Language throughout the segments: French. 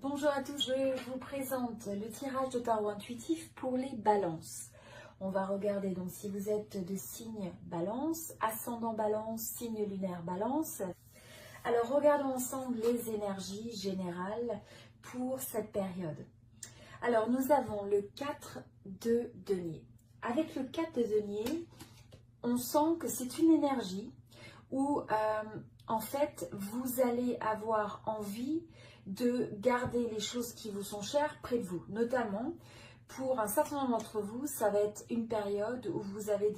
Bonjour à tous, je vous présente le tirage de tarot intuitif pour les balances. On va regarder donc si vous êtes de signe balance, ascendant balance, signe lunaire balance. Alors regardons ensemble les énergies générales pour cette période. Alors nous avons le 4 de denier. Avec le 4 de denier, on sent que c'est une énergie où en fait vous allez avoir envie de garder les choses qui vous sont chères près de vous. Notamment, pour un certain nombre d'entre vous, ça va être une période où vous allez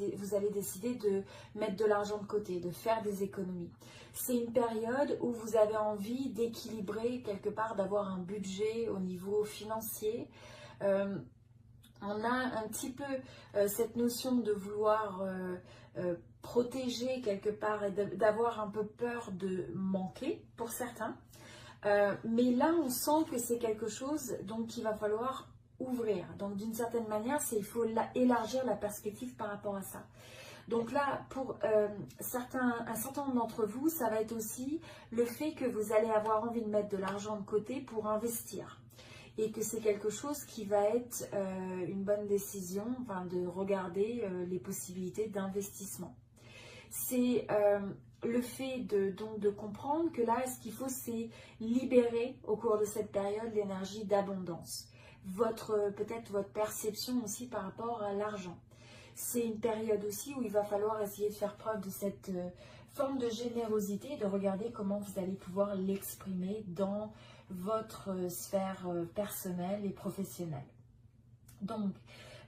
décider de mettre de l'argent de côté, de faire des économies. C'est une période où vous avez envie d'équilibrer quelque part, d'avoir un budget au niveau financier. On a un petit peu cette notion de vouloir protéger quelque part et d'avoir un peu peur de manquer pour certains. Mais là, on sent que c'est quelque chose donc qu'il va falloir ouvrir. Donc d'une certaine manière, il faut élargir la perspective par rapport à ça. Donc là, pour un certain nombre d'entre vous, ça va être aussi le fait que vous allez avoir envie de mettre de l'argent de côté pour investir. Et que c'est quelque chose qui va être une bonne décision, enfin, de regarder les possibilités d'investissement. C'est le fait de comprendre que là, ce qu'il faut, c'est libérer au cours de cette période l'énergie d'abondance. Peut-être votre perception aussi par rapport à l'argent. C'est une période aussi où il va falloir essayer de faire preuve de cette forme de générosité, de regarder comment vous allez pouvoir l'exprimer dans votre sphère personnelle et professionnelle. Donc,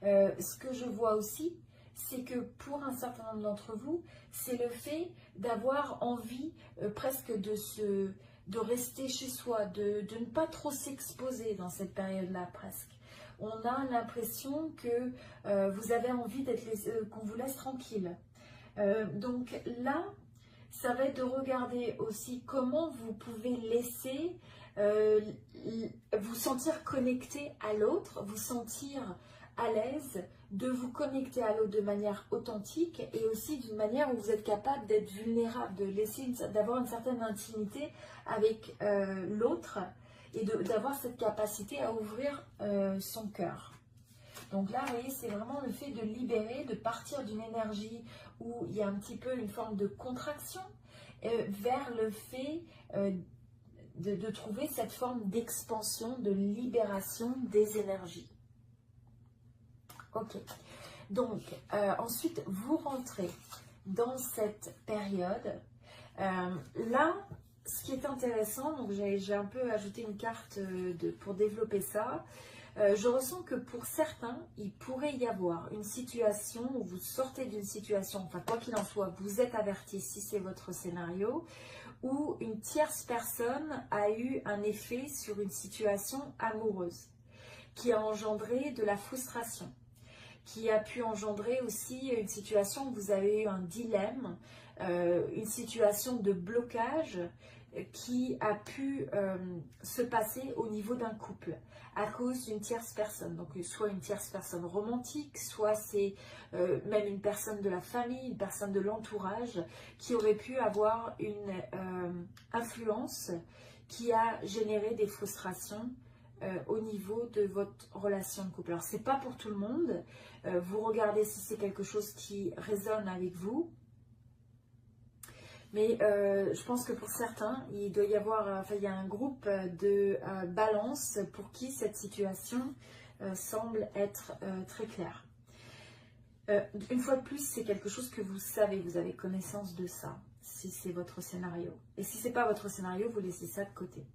ce que je vois aussi, c'est que pour un certain nombre d'entre vous, c'est le fait d'avoir envie presque de rester chez soi, de ne pas trop s'exposer dans cette période-là presque. On a l'impression que vous avez envie qu'on vous laisse tranquille. Donc là, ça va être de regarder aussi comment vous pouvez laisser vous sentir connecté à l'autre, vous sentir à l'aise de vous connecter à l'autre de manière authentique et aussi d'une manière où vous êtes capable d'être vulnérable, d'avoir une certaine intimité avec l'autre et d'avoir cette capacité à ouvrir son cœur. Donc là, vous voyez, c'est vraiment le fait de libérer, de partir d'une énergie où il y a un petit peu une forme de contraction vers le fait de trouver cette forme d'expansion, de libération des énergies. Ok. Donc, ensuite, vous rentrez dans cette période. Là, ce qui est intéressant, donc j'ai un peu ajouté une carte pour développer ça. Je ressens que pour certains, il pourrait y avoir une situation où vous sortez d'une situation, enfin quoi qu'il en soit, vous êtes averti si c'est votre scénario, où une tierce personne a eu un effet sur une situation amoureuse, qui a engendré de la frustration, qui a pu engendrer aussi une situation où vous avez eu un dilemme, une situation de blocage qui a pu se passer au niveau d'un couple à cause d'une tierce personne. Donc soit une tierce personne romantique, soit c'est même une personne de la famille, une personne de l'entourage qui aurait pu avoir une influence qui a généré des frustrations au niveau de votre relation de couple. Alors c'est pas pour tout le monde, vous regardez si c'est quelque chose qui résonne avec vous. Mais je pense que pour certains, il doit y avoir, il y a un groupe de balance pour qui cette situation semble être très claire. Une fois de plus, c'est quelque chose que vous savez, vous avez connaissance de ça, si c'est votre scénario. Et si ce n'est pas votre scénario, vous laissez ça de côté.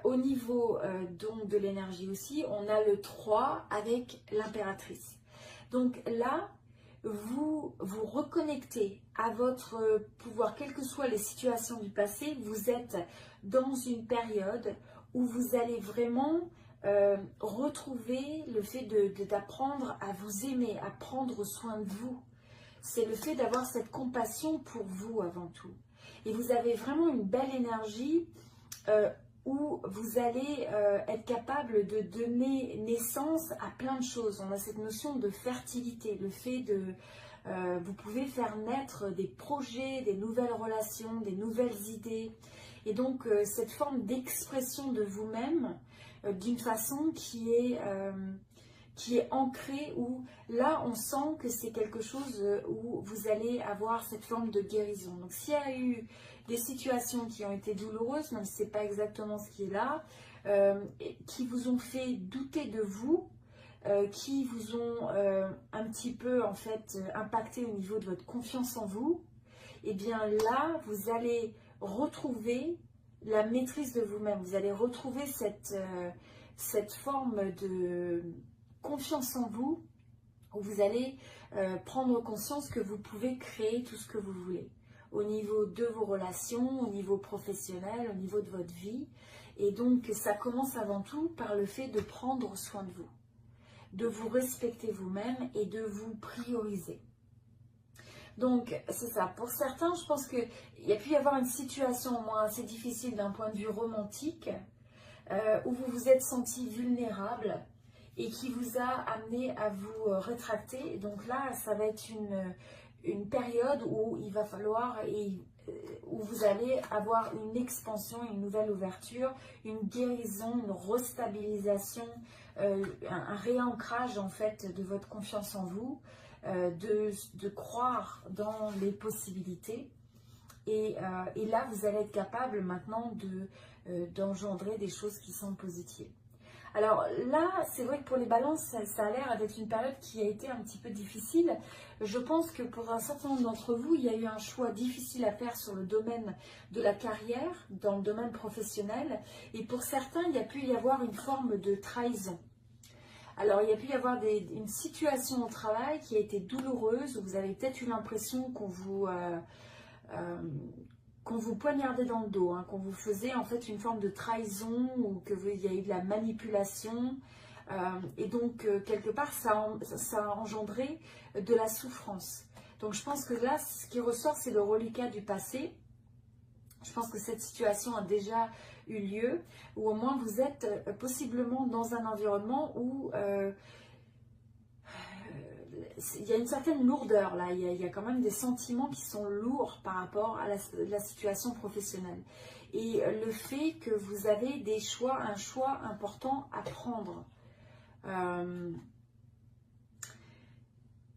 Au niveau donc de l'énergie aussi, on a le 3 avec l'impératrice. Donc là, vous vous reconnectez à votre pouvoir, quelles que soient les situations du passé, vous êtes dans une période où vous allez vraiment retrouver le fait d'apprendre à vous aimer, à prendre soin de vous. C'est le fait d'avoir cette compassion pour vous avant tout. Et vous avez vraiment une belle énergie où vous allez être capable de donner naissance à plein de choses. On a cette notion de fertilité, le fait de... vous pouvez faire naître des projets, des nouvelles relations, des nouvelles idées. Et donc, cette forme d'expression de vous-même d'une façon qui est ancrée, où là, on sent que c'est quelque chose où vous allez avoir cette forme de guérison. Donc, s'il y a eu des situations qui ont été douloureuses, même si ce n'est pas exactement ce qui est là, qui vous ont fait douter de vous, qui vous ont un petit peu en fait impacté au niveau de votre confiance en vous, et bien là, vous allez retrouver la maîtrise de vous-même. Vous allez retrouver cette forme de confiance en vous, où vous allez prendre conscience que vous pouvez créer tout ce que vous voulez. Au niveau de vos relations, au niveau professionnel, au niveau de votre vie. Et donc, ça commence avant tout par le fait de prendre soin de vous, de vous respecter vous-même et de vous prioriser. Donc, c'est ça. Pour certains, je pense qu'il y a pu y avoir une situation au moins assez difficile d'un point de vue romantique, où vous vous êtes senti vulnérable et qui vous a amené à vous rétracter. Donc là, ça va être une période où il va falloir, où vous allez avoir une expansion, une nouvelle ouverture, une guérison, une restabilisation, un réancrage en fait de votre confiance en vous, de croire dans les possibilités. Et là, vous allez être capable maintenant d'engendrer des choses qui sont positives. Alors là, c'est vrai que pour les balances, ça a l'air d'être une période qui a été un petit peu difficile. Je pense que pour un certain nombre d'entre vous, il y a eu un choix difficile à faire sur le domaine de la carrière, dans le domaine professionnel. Et pour certains, il y a pu y avoir une forme de trahison. Alors, il y a pu y avoir une situation au travail qui a été douloureuse, où vous avez peut-être eu l'impression qu'on vous poignardait dans le dos, hein, qu'on vous faisait en fait une forme de trahison, ou qu'il y a eu de la manipulation. Et donc, quelque part, ça a engendré de la souffrance. Donc, je pense que là, ce qui ressort, c'est le reliquat du passé. Je pense que cette situation a déjà eu lieu, ou au moins vous êtes possiblement dans un environnement où il y a une certaine lourdeur là, il y a quand même des sentiments qui sont lourds par rapport à la situation professionnelle. Et le fait que vous avez un choix important à prendre.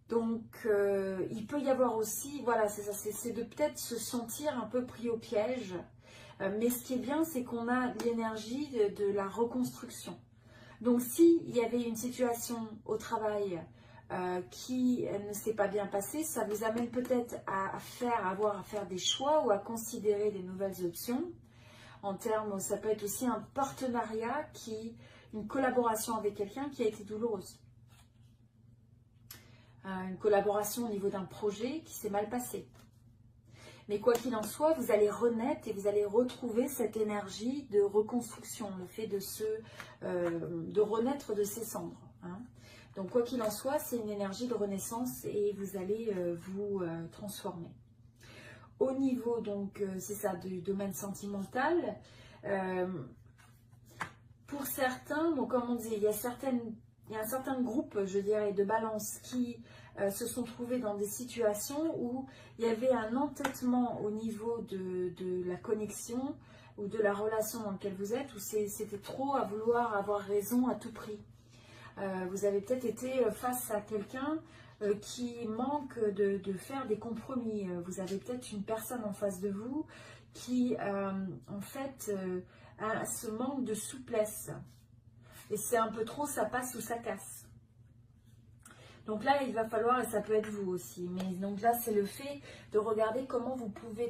Donc, il peut y avoir aussi, voilà, c'est ça, c'est de peut-être se sentir un peu pris au piège. Mais ce qui est bien, c'est qu'on a l'énergie de la reconstruction. Donc, s'il y avait une situation au travail qui ne s'est pas bien passée, ça vous amène peut-être à avoir à faire des choix ou à considérer des nouvelles options. En termes, ça peut être aussi un partenariat, une collaboration avec quelqu'un qui a été douloureuse. Une collaboration au niveau d'un projet qui s'est mal passé. Mais quoi qu'il en soit, vous allez renaître et vous allez retrouver cette énergie de reconstruction, le fait de renaître de ses cendres. Hein. Donc quoi qu'il en soit, c'est une énergie de renaissance et vous allez vous transformer. Au niveau, donc, c'est ça, du domaine sentimental, pour certains, donc comme on dit, il y a un certain groupe, je dirais, de balances qui se sont trouvés dans des situations où il y avait un entêtement au niveau de la connexion ou de la relation dans laquelle vous êtes, où c'était trop à vouloir avoir raison à tout prix. Vous avez peut-être été face à quelqu'un qui manque de faire des compromis. Vous avez peut-être une personne en face de vous qui, en fait, a ce manque de souplesse. Et c'est un peu trop, ça passe ou ça casse. Donc là, il va falloir, et ça peut être vous aussi, mais donc là, c'est le fait de regarder comment vous pouvez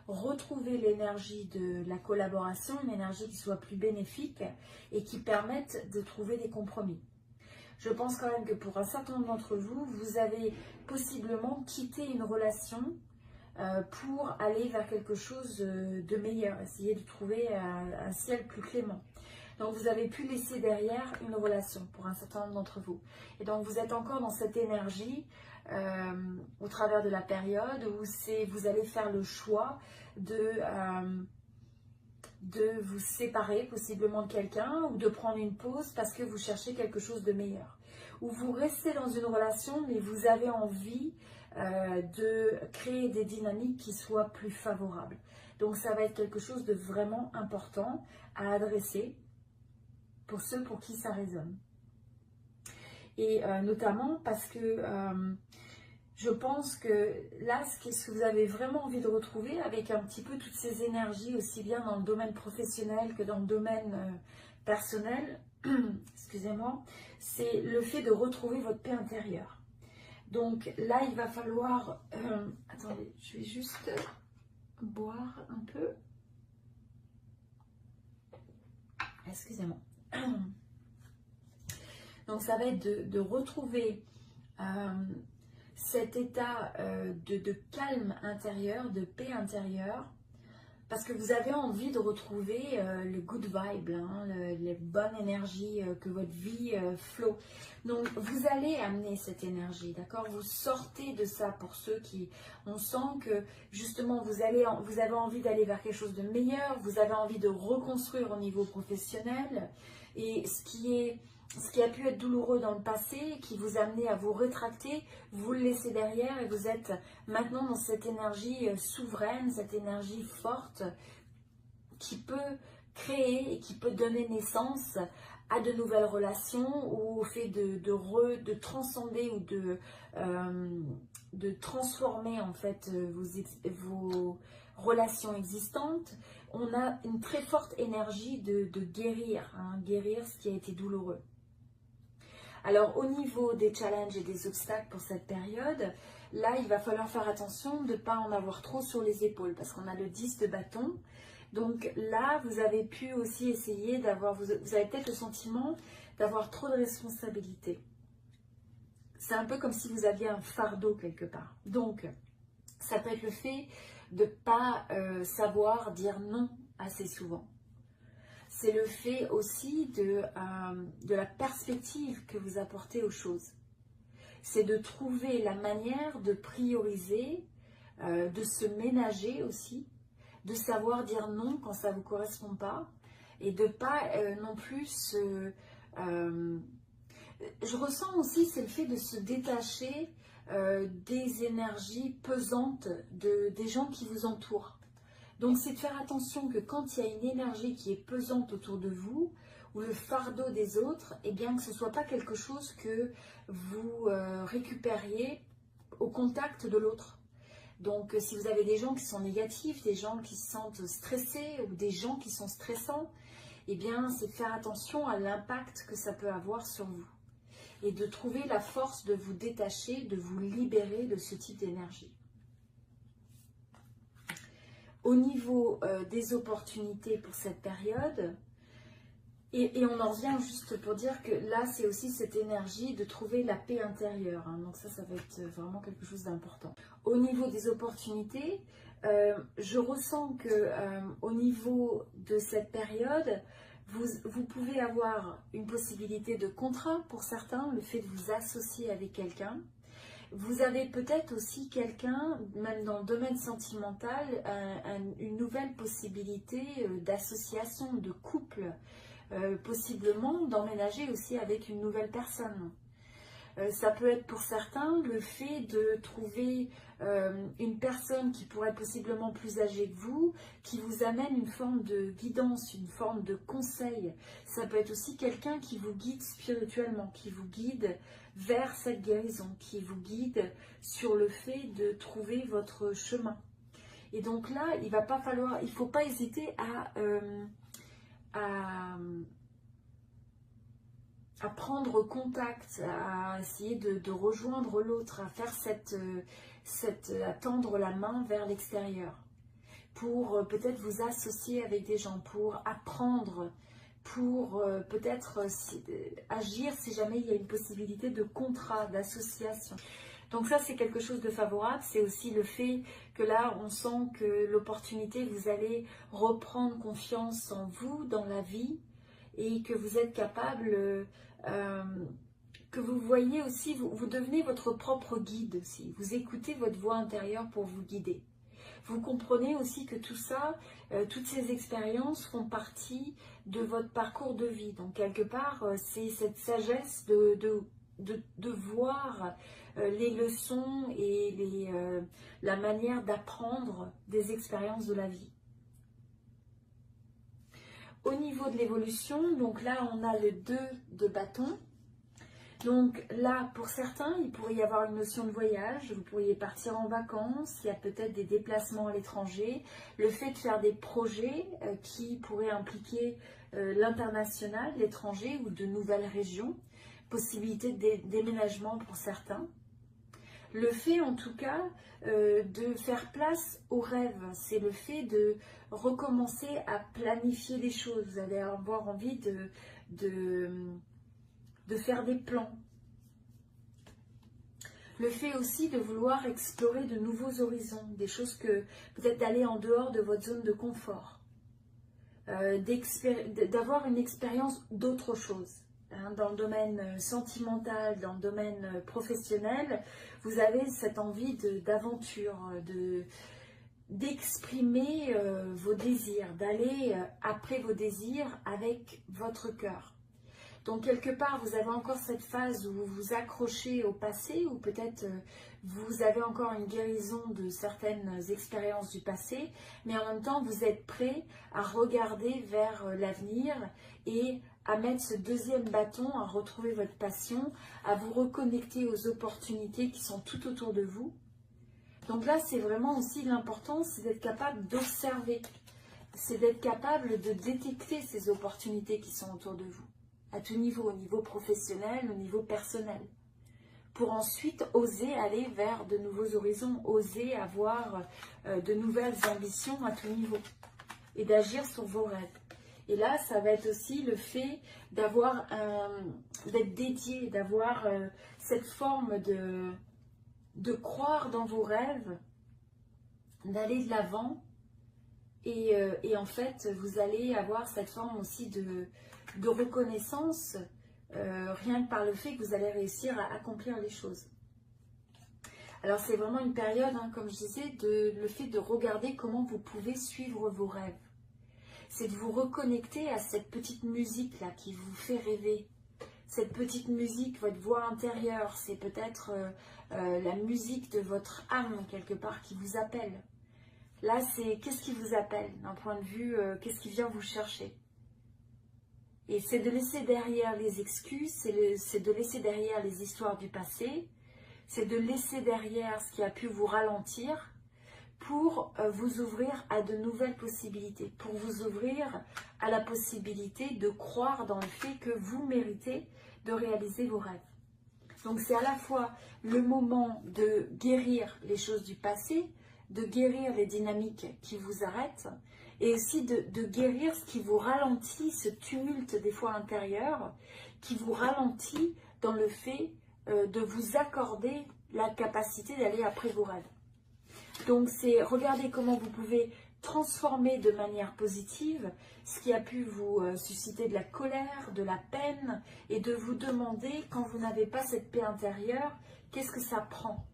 retrouver l'énergie de la collaboration, une énergie qui soit plus bénéfique et qui permette de trouver des compromis. Je pense quand même que pour un certain nombre d'entre vous, vous avez possiblement quitté une relation pour aller vers quelque chose de meilleur, essayer de trouver un ciel plus clément. Donc, vous avez pu laisser derrière une relation pour un certain nombre d'entre vous. Et donc, vous êtes encore dans cette énergie au travers de la période où vous allez faire le choix de vous séparer possiblement de quelqu'un ou de prendre une pause parce que vous cherchez quelque chose de meilleur. Ou vous restez dans une relation mais vous avez envie de créer des dynamiques qui soient plus favorables. Donc ça va être quelque chose de vraiment important à adresser pour ceux pour qui ça résonne. Et notamment parce que je pense que là, ce que vous avez vraiment envie de retrouver avec un petit peu toutes ces énergies, aussi bien dans le domaine professionnel que dans le domaine personnel, excusez-moi, c'est le fait de retrouver votre paix intérieure. Donc là, il va falloir... attendez, je vais juste boire un peu. Excusez-moi. Donc ça va être de retrouver cet état de calme intérieur, de paix intérieure, parce que vous avez envie de retrouver le good vibe, hein, les bonnes énergies, que votre vie flow. Donc vous allez amener cette énergie, d'accord? Vous sortez de ça pour ceux qui... On sent que justement vous avez envie d'aller vers quelque chose de meilleur, vous avez envie de reconstruire au niveau professionnel, et ce qui a pu être douloureux dans le passé, qui vous a amené à vous rétracter, vous le laissez derrière et vous êtes maintenant dans cette énergie souveraine, cette énergie forte qui peut créer et qui peut donner naissance à de nouvelles relations ou au fait de transcender ou de transformer en fait vos relations existantes. On a une très forte énergie de guérir, hein, guérir ce qui a été douloureux. Alors au niveau des challenges et des obstacles pour cette période, là il va falloir faire attention de ne pas en avoir trop sur les épaules parce qu'on a le 10 de bâton. Donc là vous avez pu aussi essayer d'avoir, vous avez peut-être le sentiment d'avoir trop de responsabilités. C'est un peu comme si vous aviez un fardeau quelque part. Donc ça peut être le fait de ne pas savoir dire non assez souvent. C'est le fait aussi de la perspective que vous apportez aux choses. C'est de trouver la manière de prioriser, de se ménager aussi, de savoir dire non quand ça ne vous correspond pas et de ne pas non plus je ressens aussi, c'est le fait de se détacher des énergies pesantes des gens qui vous entourent. Donc c'est de faire attention que quand il y a une énergie qui est pesante autour de vous, ou le fardeau des autres, eh bien que ce ne soit pas quelque chose que vous récupériez au contact de l'autre. Donc si vous avez des gens qui sont négatifs, des gens qui se sentent stressés ou des gens qui sont stressants, eh bien c'est de faire attention à l'impact que ça peut avoir sur vous. Et de trouver la force de vous détacher, de vous libérer de ce type d'énergie. Au niveau des opportunités pour cette période, et on en revient juste pour dire que là, c'est aussi cette énergie de trouver la paix intérieure. Hein, donc ça va être vraiment quelque chose d'important. Au niveau des opportunités, je ressens que au niveau de cette période, vous pouvez avoir une possibilité de contrat pour certains, le fait de vous associer avec quelqu'un. Vous avez peut-être aussi quelqu'un, même dans le domaine sentimental, une nouvelle possibilité d'association, de couple, possiblement d'emménager aussi avec une nouvelle personne. Ça peut être pour certains le fait de trouver une personne qui pourrait être possiblement plus âgée que vous, qui vous amène une forme de guidance, une forme de conseil. Ça peut être aussi quelqu'un qui vous guide spirituellement, qui vous guide vers cette guérison, qui vous guide sur le fait de trouver votre chemin. Et donc là, il ne faut pas hésiter à prendre contact, à essayer de rejoindre l'autre, à faire à tendre la main vers l'extérieur, pour peut-être vous associer avec des gens, pour apprendre, pour peut-être agir si jamais il y a une possibilité de contrat, d'association. Donc ça, c'est quelque chose de favorable. C'est aussi le fait que là, on sent que l'opportunité, vous allez reprendre confiance en vous, dans la vie, et que vous êtes capable, que vous voyez aussi, vous devenez votre propre guide aussi. Vous écoutez votre voix intérieure pour vous guider. Vous comprenez aussi que tout ça, toutes ces expériences font partie de votre parcours de vie. Donc quelque part, c'est cette sagesse de voir les leçons et la manière d'apprendre des expériences de la vie. Au niveau de l'évolution, donc là on a le 2 de bâton. Donc là, pour certains, il pourrait y avoir une notion de voyage, vous pourriez partir en vacances, il y a peut-être des déplacements à l'étranger, le fait de faire des projets qui pourraient impliquer l'international, l'étranger ou de nouvelles régions, possibilité de déménagement pour certains. Le fait en tout cas de faire place aux rêves, c'est le fait de recommencer à planifier les choses, vous allez avoir envie de faire des plans. Le fait aussi de vouloir explorer de nouveaux horizons, des choses que peut-être d'aller en dehors de votre zone de confort, d'avoir une expérience d'autre chose. Hein, dans le domaine sentimental, dans le domaine professionnel, vous avez cette envie d'aventure, d'exprimer vos désirs, d'aller après vos désirs avec votre cœur. Donc quelque part, vous avez encore cette phase où vous vous accrochez au passé, ou peut-être vous avez encore une guérison de certaines expériences du passé, mais en même temps, vous êtes prêt à regarder vers l'avenir et à mettre ce deuxième bâton, à retrouver votre passion, à vous reconnecter aux opportunités qui sont tout autour de vous. Donc là, c'est vraiment aussi l'important, c'est d'être capable d'observer, c'est d'être capable de détecter ces opportunités qui sont autour de vous. À tout niveau, au niveau professionnel, au niveau personnel, pour ensuite oser aller vers de nouveaux horizons, oser avoir de nouvelles ambitions à tout niveau et d'agir sur vos rêves. Et là, ça va être aussi le fait d'avoir d'être dédié, d'avoir cette forme de croire dans vos rêves, d'aller de l'avant. Et en fait, vous allez avoir cette forme aussi de reconnaissance, rien que par le fait que vous allez réussir à accomplir les choses. Alors c'est vraiment une période, hein, comme je disais, le fait de regarder comment vous pouvez suivre vos rêves. C'est de vous reconnecter à cette petite musique là qui vous fait rêver. Cette petite musique, votre voix intérieure, c'est peut-être la musique de votre âme quelque part qui vous appelle. Là, c'est qu'est-ce qui vous appelle d'un point de vue, qu'est-ce qui vient vous chercher. Et c'est de laisser derrière les excuses, c'est de laisser derrière les histoires du passé, c'est de laisser derrière ce qui a pu vous ralentir pour vous ouvrir à de nouvelles possibilités, pour vous ouvrir à la possibilité de croire dans le fait que vous méritez de réaliser vos rêves. Donc c'est à la fois le moment de guérir les choses du passé, de guérir les dynamiques qui vous arrêtent, et aussi de guérir ce qui vous ralentit, ce tumulte des fois intérieur, qui vous ralentit dans le fait de vous accorder la capacité d'aller après vos rêves. Donc c'est regarder comment vous pouvez transformer de manière positive ce qui a pu vous susciter de la colère, de la peine, et de vous demander, quand vous n'avez pas cette paix intérieure, qu'est-ce que ça prend ?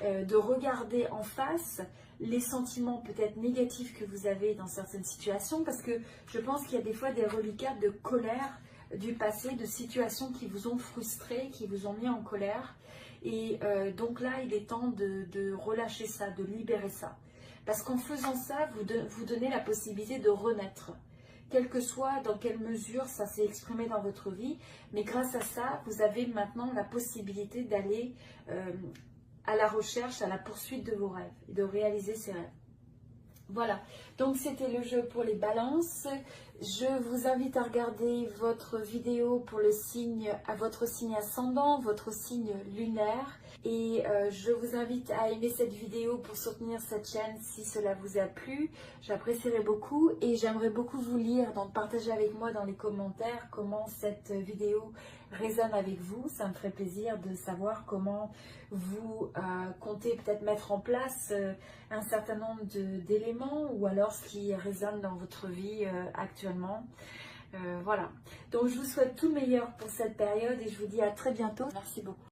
De regarder en face les sentiments peut-être négatifs que vous avez dans certaines situations, parce que je pense qu'il y a des fois des reliquats de colère du passé, de situations qui vous ont frustré, qui vous ont mis en colère, et donc là il est temps de relâcher ça, de libérer ça, parce qu'en faisant ça vous donnez la possibilité de renaître, quel que soit dans quelle mesure ça s'est exprimé dans votre vie, mais grâce à ça vous avez maintenant la possibilité d'aller à la recherche, à la poursuite de vos rêves et de réaliser ces rêves. Voilà, donc c'était le jeu pour les balances. Je vous invite à regarder votre vidéo pour le signe, à votre signe ascendant, votre signe lunaire. Et je vous invite à aimer cette vidéo pour soutenir cette chaîne si cela vous a plu. J'apprécierais beaucoup et j'aimerais beaucoup vous lire, donc partager avec moi dans les commentaires comment cette vidéo résonne avec vous. Ça me ferait plaisir de savoir comment vous comptez peut-être mettre en place un certain nombre d'éléments ou alors ce qui résonne dans votre vie actuellement. Voilà, donc je vous souhaite tout le meilleur pour cette période et je vous dis à très bientôt. Merci beaucoup.